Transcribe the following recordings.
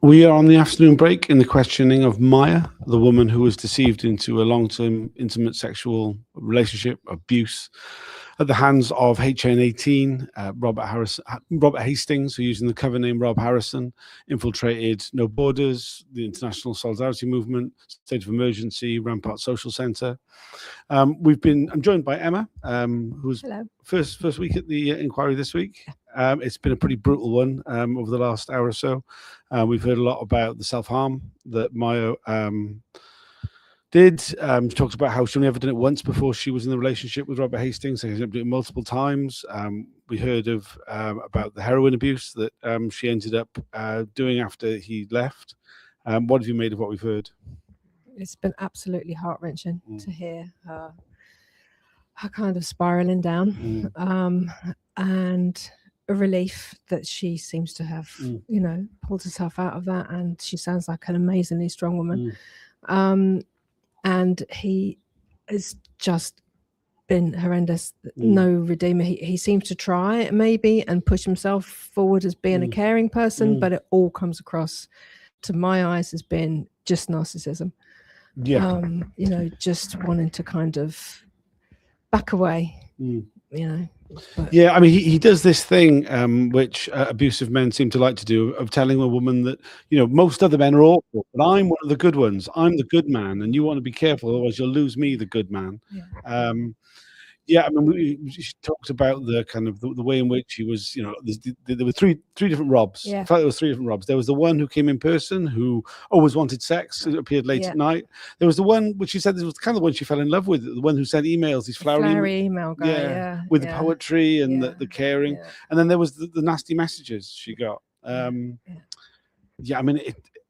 We are on the afternoon break in the questioning of Maya, the woman who was deceived into a long-term intimate sexual relationship abuse at the hands of HN18. Robert Hastings, who using the cover name Rob Harrison, infiltrated No Borders, the International Solidarity Movement, State of Emergency, Rampart Social Centre. I'm joined by Emma, who's Hello. first week at the inquiry this week. It's been a pretty brutal one over the last hour or so. We've heard a lot about the self-harm that Maya did. She talks about how she only ever done it once before she was in the relationship with Robert Hastings. So she's done it multiple times. We heard of about the heroin abuse that she ended up doing after he left. What have you made of what we've heard? It's been absolutely heart-wrenching to hear her kind of spiraling down, and a relief that she seems to have, pulled herself out of that, and she sounds like an amazingly strong woman. And he has just been horrendous. No redeemer. He seems to try maybe and push himself forward as being a caring person, but it all comes across to my eyes as being just narcissism. Yeah. Just wanting to kind of back away, But yeah, I mean, he does this thing which abusive men seem to like to do, of telling a woman that, most other men are awful, but I'm one of the good ones. I'm the good man, and you want to be careful, otherwise you'll lose me, the good man. I mean, she talked about the kind of the way in which he was, there were three different Robs. Yeah. I felt there was three different Robs. There was the one who came in person, who always wanted sex, appeared late at night. There was the one which she said this was kind of the one she fell in love with, the one who sent emails, these flowery email guy, with the poetry and the caring. And then there was the nasty messages she got. I mean,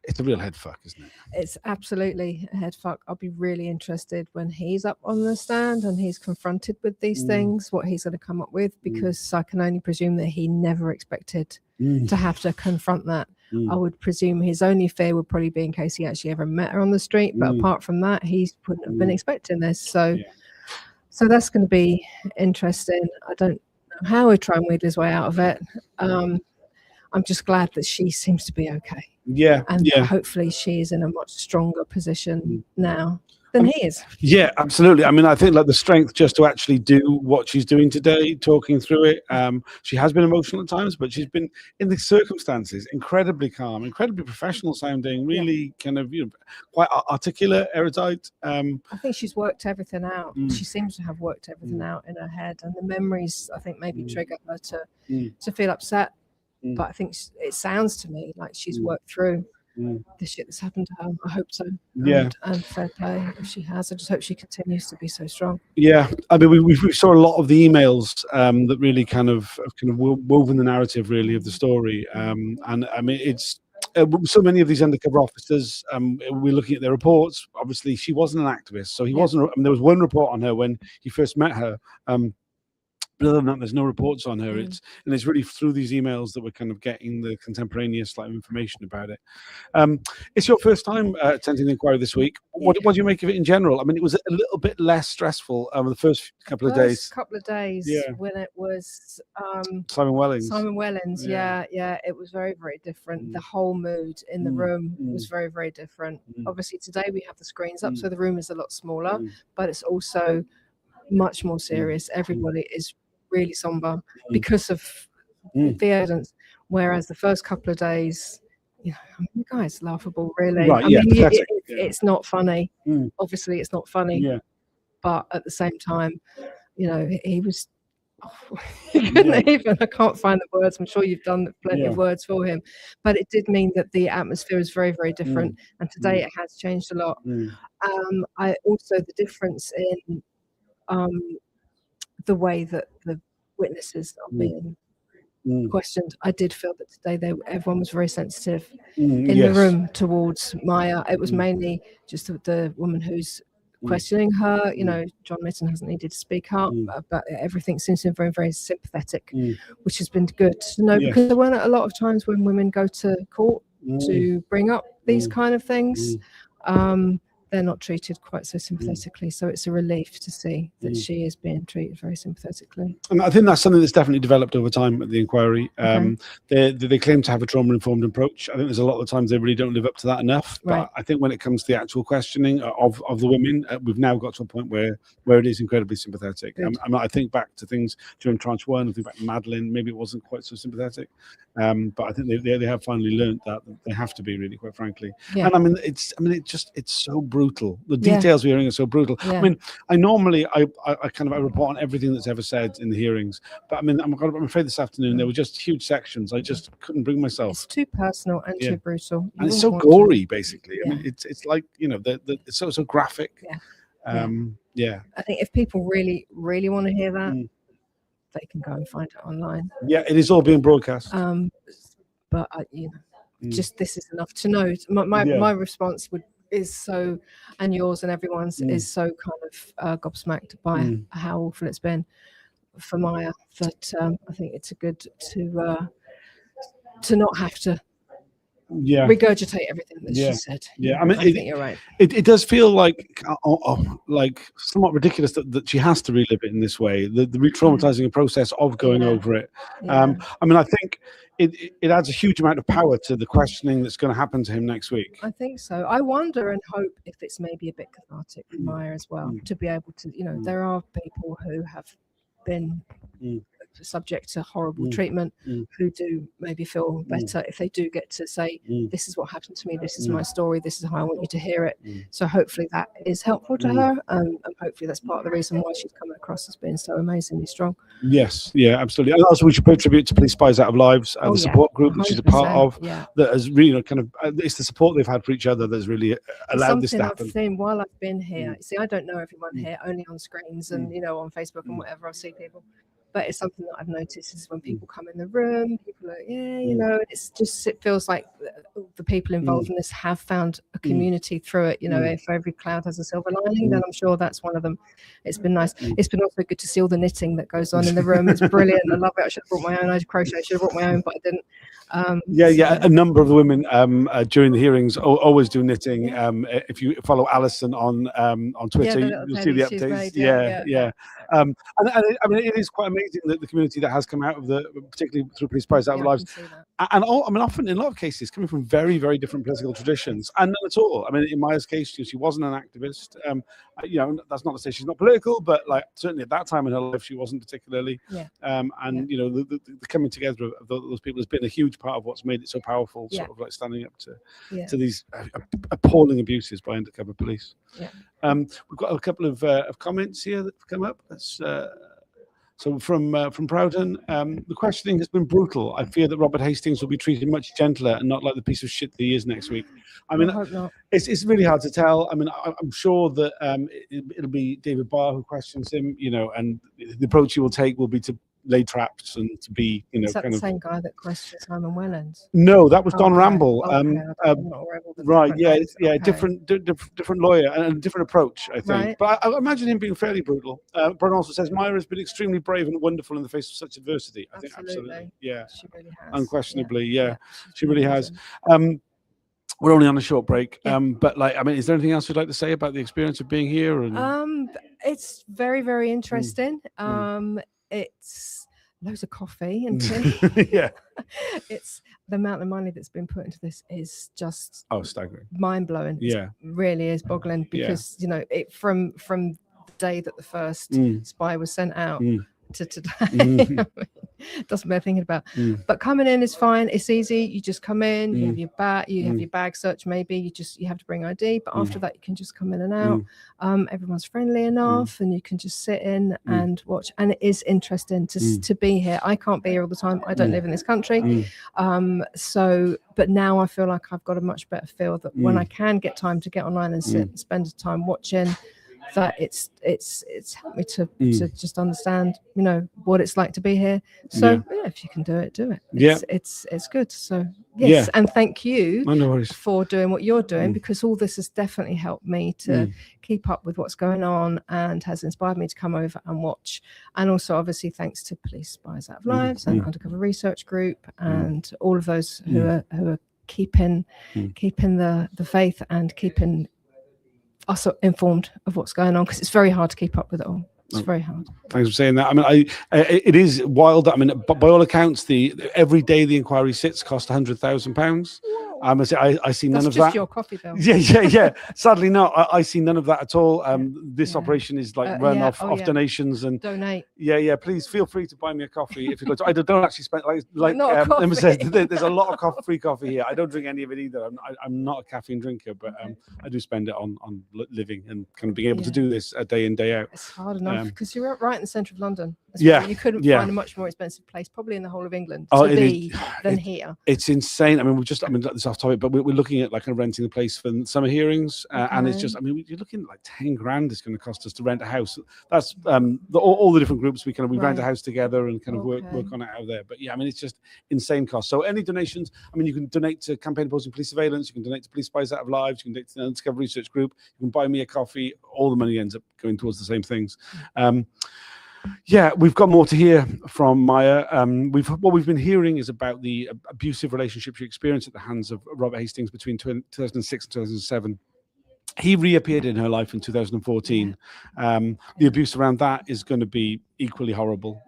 it's a real head fuck, isn't it? It's absolutely a head fuck. I'll be really interested when he's up on the stand and he's confronted with these things, what he's going to come up with, because I can only presume that he never expected to have to confront that. I would presume his only fear would probably be in case he actually ever met her on the street. But apart from that, he wouldn't have been expecting this. So that's going to be interesting. I don't know how he'd try and wiggle his way out of it. I'm just glad that she seems to be okay. And hopefully she is in a much stronger position now than he is. Yeah, absolutely. I mean, I think like the strength just to actually do what she's doing today, talking through it. She has been emotional at times, but she's been, in the circumstances, incredibly calm, incredibly professional sounding, really kind of, quite articulate, erudite. I think she's worked everything out. She seems to have worked everything out in her head, and the memories, I think, maybe trigger her to feel upset. But I think it sounds to me like she's worked through the shit that's happened to her. I hope so. And fair play if she has. I just hope she continues to be so strong. Yeah, I mean, we saw a lot of the emails that really kind of woven the narrative really of the story. And I mean, it's so many of these undercover officers. We're looking at their reports. Obviously, she wasn't an activist, so he wasn't. I mean, there was one report on her when he first met her. But other than that, there's no reports on her. It's really through these emails that we're kind of getting the contemporaneous information about it. It's your first time attending the inquiry this week. What do you make of it in general? I mean, it was a little bit less stressful the first couple of days. When it was Simon Wellings. It was very, very different. The whole mood in the room was very, very different. Obviously, today we have the screens up, so the room is a lot smaller, but it's also much more serious. Everybody is really somber because of the evidence, whereas the first couple of days, the guy's laughable, really. Right, it's not funny. Obviously, it's not funny, but at the same time, he was. I can't find the words. I'm sure you've done plenty of words for him, but it did mean that the atmosphere is very, very different, and today it has changed a lot. I also the difference in the way that the witnesses are being questioned. I did feel that today everyone was very sensitive in the room towards Maya. It was mainly just the woman who's questioning her. John Mitten hasn't needed to speak up, but everything seems to be very, very sympathetic, which has been good to know, because there weren't a lot of times when women go to court to bring up these kind of things. they're not treated quite so sympathetically. So it's a relief to see that she is being treated very sympathetically. And I think that's something that's definitely developed over time at the inquiry. They claim to have a trauma-informed approach. I think there's a lot of the times they really don't live up to that enough. Right. But I think when it comes to the actual questioning of the women, we've now got to a point where it is incredibly sympathetic. I think back to things during tranche 1, I think back to Madeline, maybe it wasn't quite so sympathetic. But I think they have finally learned that they have to be, really, quite frankly. Yeah. And it's so brutal. The details we're hearing are so brutal. Yeah. I mean, I normally I report on everything that's ever said in the hearings, but I mean, I'm afraid this afternoon there were just huge sections I just couldn't bring myself. It's too personal and too brutal. And it's so gory, basically. I mean, it's like, it's so graphic. Yeah. I think if people really, really want to hear that, they can go and find it online. Yeah, it is all being broadcast. But just this is enough to know. My response is so, and yours and everyone's is so kind of gobsmacked by how awful it's been for Maya, that I think it's good to not have to regurgitate everything that she said. Yeah, I mean, I think you're right. It does feel like somewhat ridiculous that she has to relive it in this way. The re-traumatizing process of going over it. I mean, I think it adds a huge amount of power to the questioning that's going to happen to him next week. I think so. I wonder and hope if it's maybe a bit cathartic for Maya as well, to be able to, there are people who have been subject to horrible treatment who do maybe feel better if they do get to say, this is what happened to me, this is my story, this is how I want you to hear it. So hopefully that is helpful to her, and hopefully that's part of the reason why she's coming across as being so amazingly strong. Yes, yeah, absolutely. And also we should pay tribute to Police Spies Out of Lives, the support group that she's a part of, that has really it's the support they've had for each other that's really allowed this to happen. I've seen while I've been here, see, I don't know everyone here, only on screens and on Facebook and whatever, I'll see people. But it's something that I've noticed is when people come in the room, people are it feels like the people involved in this have found a community through it. If every cloud has a silver lining, then I'm sure that's one of them. It's been nice. It's been also good to see all the knitting that goes on in the room. It's brilliant. I love it. I should have brought my own. I crochet. I should have brought my own, but I didn't. A number of the women during the hearings always do knitting. If you follow Alison on Twitter, you'll see the updates. And I mean, it is quite amazing that the community that has come out of particularly through Police Spies Out of Lives, and often in a lot of cases coming from very, very different political traditions, and none at all. I mean, in Maya's case, she wasn't an activist. That's not to say she's not political, but certainly at that time in her life, she wasn't particularly. The coming together of those people has been a huge part of what's made it so powerful, sort of like standing up to these appalling abuses by undercover police. We've got a couple of comments here that have come up. So from Proudhon, the questioning has been brutal. I fear that Robert Hastings will be treated much gentler and not like the piece of shit that he is next week. I mean, it's really hard to tell. I mean, I'm sure that it'll be David Barr who questions him, and the approach he will take will be to lay traps and to be, Is that the same guy that questioned Simon Wellens? No, that was Don Ramble. Right, different lawyer and a different approach, I think. Right. But I imagine him being fairly brutal. Bron also says Maya has been extremely brave and wonderful in the face of such adversity. I think absolutely, yeah, she really has. Unquestionably, she really has. We're only on a short break, but is there anything else you'd like to say about the experience of being here? And it's very, very interesting. It's loads of coffee and tea. It's the amount of money that's been put into this is just staggering, mind-blowing. It really is boggling, because it from the day that the first spy was sent out to today. Doesn't bear thinking about. But coming in is fine. It's easy. You just come in, you have your have your bag search, maybe you have to bring ID, but after that you can just come in and out. Everyone's friendly enough, and you can just sit in and watch, and it is interesting to be here. I can't be here all the time. I don't live in this country. But now I feel like I've got a much better feel that when I can get time to get online and sit and spend time watching, that it's helped me to just understand what it's like to be here. So if you can do it, do it. It's good. So yes, and thank you for doing what you're doing, because all this has definitely helped me to keep up with what's going on and has inspired me to come over and watch. And also obviously thanks to Police Spies Out of Lives and Undercover Research Group and all of those who are keeping the faith and keeping us informed of what's going on, because it's very hard to keep up with it all. It's very hard. Thanks for saying that. I mean, it is wild. I mean, by all accounts, every day the inquiry sits cost £100,000. I see none of that. Just your coffee bill. Yeah. Sadly, not. I see none of that at all. This operation is like run off donations and donate. Yeah. Please feel free to buy me a coffee if you'd like to. I don't actually spend like Emma said, there's a lot of free coffee here. I don't drink any of it either. I'm not a caffeine drinker, but I do spend it on living and kind of being able to do this day in, day out. It's hard enough because you're right in the centre of London. You couldn't find a much more expensive place, probably in the whole of England, than here. It's insane. I mean, this off topic, but we're looking at like renting a place for summer hearings, and it's just, I mean, you're looking at like 10 grand it's going to cost us to rent a house. That's all the different groups we rent a house together and kind of work on it out there. But yeah, I mean, it's just insane cost. So any donations, I mean, you can donate to Campaign Opposing Police Surveillance, you can donate to Police Spies Out of Lives, you can donate to the Undercover Research Group, you can buy me a coffee. All the money ends up going towards the same things. We've got more to hear from Maya. What we've been hearing is about the abusive relationship she experienced at the hands of Robert Hastings between 2006 and 2007. He reappeared in her life in 2014. The abuse around that is going to be equally horrible.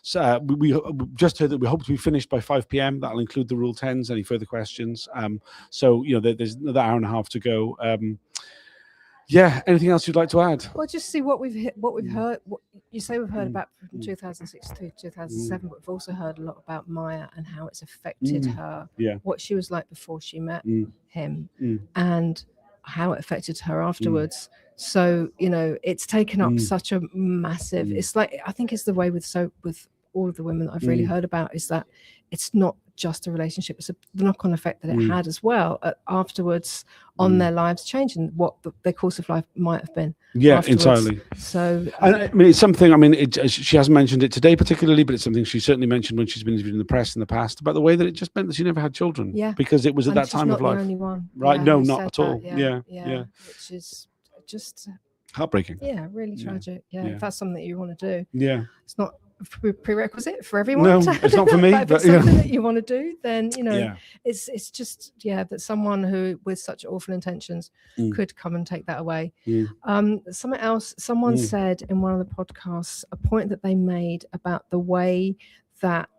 So we just heard that we hope to be finished by 5 p.m. That'll include the Rule 10s. Any further questions? So there's another hour and a half to go. Anything else you'd like to add? Well, just see what we've heard. What you say we've heard about from 2006 to 2007, but we've also heard a lot about Maya and how it's affected her. What she was like before she met him, and how it affected her afterwards. So it's taken up such a massive. It's like, I think it's the way with all of the women that I've really heard about, is that it's not just a relationship, it's the knock-on effect that it had as well afterwards on their lives, changing what their course of life might have been. Entirely. So I mean, it's something, I mean, she hasn't mentioned it today particularly, but it's something she certainly mentioned when she's been interviewed in the press in the past, about the way that it just meant that she never had children. Because it was at that time of life. She's not the only one. Right? No, not at all. Which is just heartbreaking. Really tragic. If that's something that you want to do. It's not prerequisite for everyone. No, it's not for me. But if it's something that you want to do, then it's just that someone who with such awful intentions could come and take that away. Something else, someone said in one of the podcasts, a point that they made about the way that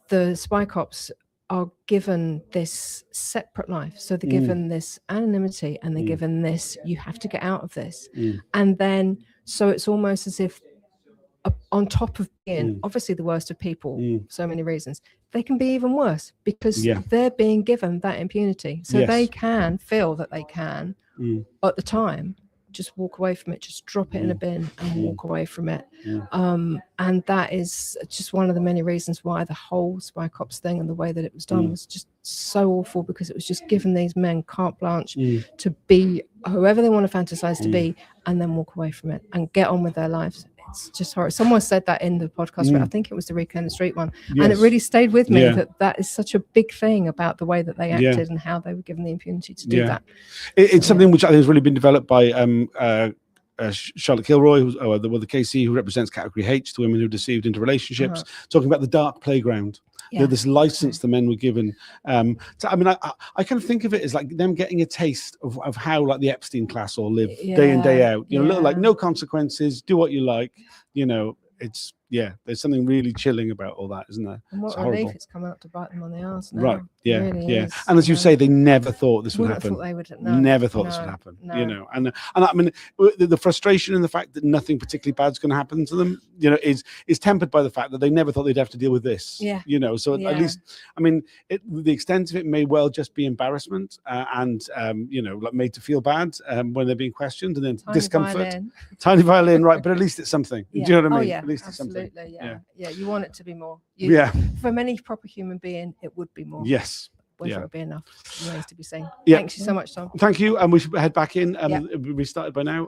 the spy cops are given this separate life. So they're given this anonymity, and they're given this, you have to get out of this. And then so it's almost as if on top of being obviously the worst of people, so many reasons, they can be even worse because they're being given that impunity. So they can feel that they can at the time just walk away from it, just drop it in a bin and walk away from it. And that is just one of the many reasons why the whole Spy Cops thing and the way that it was done was just so awful, because it was just giving these men carte blanche to be whoever they want to fantasize to be, and then walk away from it and get on with their lives. It's just horrible. Someone said that in the podcast, but I think it was the Reclaim the Street one. And it really stayed with me that is such a big thing about the way that they acted and how they were given the impunity to do that. It's something which I think has really been developed by Charlotte Kilroy, who's the KC, who represents Category H, the women who are deceived into relationships, talking about the dark playground. This license the men were given. I mean, I kind of think of it as like them getting a taste of how like the Epstein class all live day in, day out. Little, like no consequences, do what you like. It's there's something really chilling about all that, isn't there? And what relief it's coming up to bite them on the arse now. Right. Yeah. Really is, and as you say, they never thought this would happen. They would never thought this would happen. And I mean, the frustration and the fact that nothing particularly bad's going to happen to them, is tempered by the fact that they never thought they'd have to deal with this. So at least, I mean, the extent of it may well just be embarrassment and like made to feel bad when they're being questioned, and then discomfort. Tiny violin, right? But at least it's something. Do you know what I mean? At least it's something. Yeah, you want it to be more. For any proper human being, it would be more. Yes. Whether it would be enough remains to be seen. Yeah. Thanks you so much, Tom. Thank you, and we should head back in. We started by now.